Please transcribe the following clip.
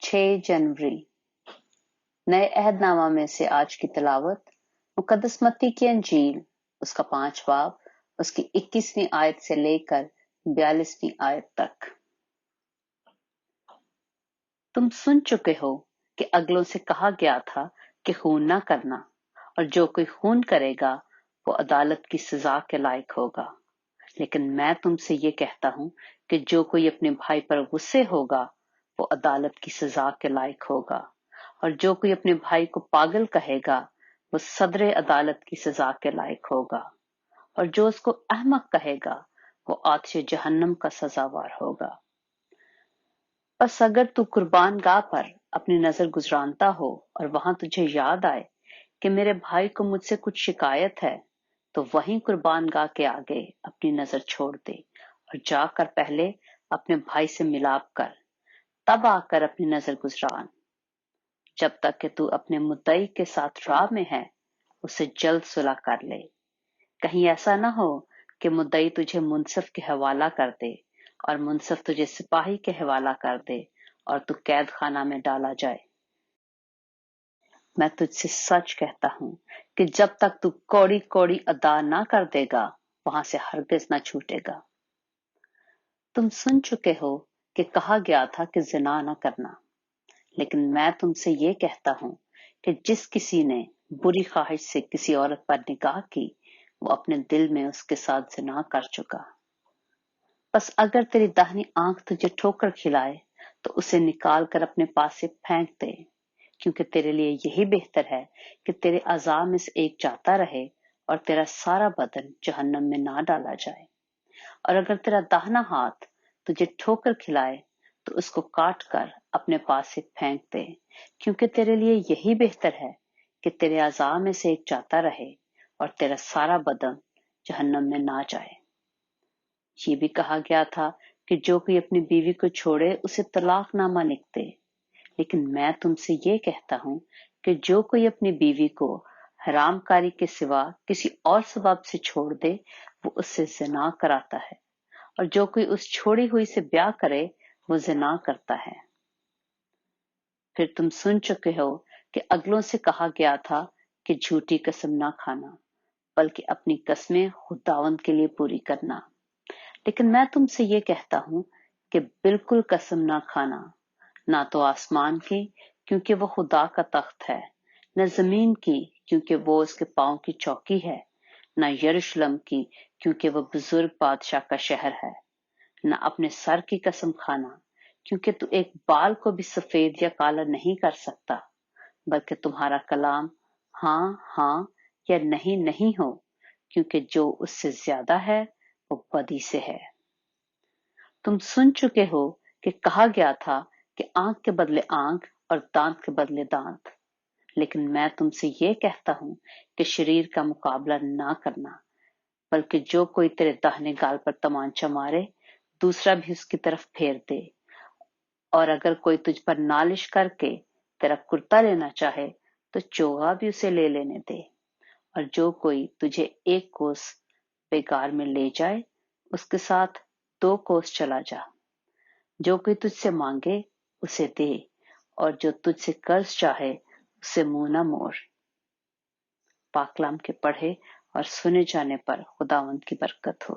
6 जनवरी। नए अहदनामा में से आज की तिलावत मुकद्दस मत्ती की अंजील, उसका 5 बाब, उसकी 21वीं आयत से लेकर 42वीं आयत तक। तुम सुन चुके हो कि अगलों से कहा गया था कि खून ना करना, और जो कोई खून करेगा वो अदालत की सजा के लायक होगा। लेकिन मैं तुमसे ये कहता हूं कि जो कोई अपने भाई पर गुस्से होगा वो अदालत की सजा के लायक होगा, और जो कोई अपने भाई को पागल कहेगा वो सदरे अदालत की सजा के लायक होगा, और जो उसको अहमक कहेगा वो आतिश जहन्नम का सजावार होगा। बस अगर तू कुर्बान गाह पर अपनी नजर गुजरानता हो और वहां तुझे याद आए कि मेरे भाई को मुझसे कुछ शिकायत है, तो वहीं कुर्बान गाह के आगे अपनी नजर छोड़ दे और जाकर पहले अपने भाई से मिलाप कर, तब आकर अपनी नजर गुजरान। जब तक कि तू अपने मुद्दई के साथ राह में है, उसे जल्द सुलह कर ले। कहीं ऐसा ना हो कि मुद्दई तुझे मुंसिफ के हवाला कर दे और मुंसिफ तुझे सिपाही के हवाला कर दे और तू कैद खाना में डाला जाए। मैं तुझसे सच कहता हूं कि जब तक तू कौड़ी कौड़ी अदा ना कर देगा, वहां से हरगिज ना छूटेगा। तुम सुन चुके हो कि कहा गया था कि जिना ना करना, लेकिन मैं तुमसे ये कहता हूं कि जिस किसी ने बुरी ख्वाहिश से किसी औरत पर निगाह की, वो अपने दिल में उसके साथ जिना कर चुका। बस अगर तेरी दाहिनी आंख तुझे ठोकर खिलाए तो उसे निकाल कर अपने पास से फेंक दे, क्योंकि तेरे लिए यही बेहतर है कि तेरे अज़ा में से एक जाता रहे और तेरा सारा बदन जहन्नम में ना डाला जाए। और अगर तेरा दाहिना हाथ तुझे ठोकर खिलाए तो उसको काट कर अपने पास से फेंक दे, क्योंकि तेरे लिए यही बेहतर है कि तेरे अज़ा में से एक जाता रहे और तेरा सारा बदन जहन्नम में ना जाए। ये भी कहा गया था कि जो कोई अपनी बीवी को छोड़े उसे तलाकनामा लिख दे। लेकिन मैं तुमसे ये कहता हूं कि जो कोई अपनी बीवी को हरामकारी के सिवा किसी और सबब से छोड़ दे, वो उससे जिना कराता है, और जो कोई उस छोड़ी हुई से ब्याह करे वो जिना करता है। फिर तुम सुन चुके हो कि अगलों से कहा गया था कि झूठी कसम ना खाना, बल्कि अपनी कस्में खुदावंद के लिए पूरी करना। लेकिन मैं तुमसे ये कहता हूं कि बिल्कुल कसम ना खाना, ना तो आसमान की, क्योंकि वो खुदा का तख्त है, न जमीन की, क्योंकि वो उसके पांव की चौकी है, न यरूशलेम की, क्योंकि वो बुजुर्ग बादशाह का शहर है। न अपने सर की कसम खाना, क्योंकि तू एक बाल को भी सफेद या काला नहीं कर सकता, बल्कि तुम्हारा कलाम हाँ हाँ या नहीं नहीं हो, क्योंकि जो उससे ज्यादा है वो बदी से है। तुम सुन चुके हो कि कहा गया था कि आंख के बदले आंख और दांत के बदले दांत। लेकिन मैं तुमसे ये कहता हूं कि शरीर का मुकाबला ना करना, बल्कि जो कोई तेरे दाहिने गाल पर तमांचा मारे, दूसरा भी उसकी तरफ फेर दे। और अगर कोई तुझ पर नालिश करके तेरा कुर्ता लेना चाहे तो चोगा भी उसे ले लेने दे। और जो कोई तुझे एक कोस बेगार में ले जाए, उसके साथ 2 कोस चला जा। जो कोई तुझसे मांगे उसे दे, और जो तुझसे कर्ज चाहे उससे मुंह न मोड़। पाकलाम के पढ़े और सुने जाने पर खुदावंद की बरकत हो।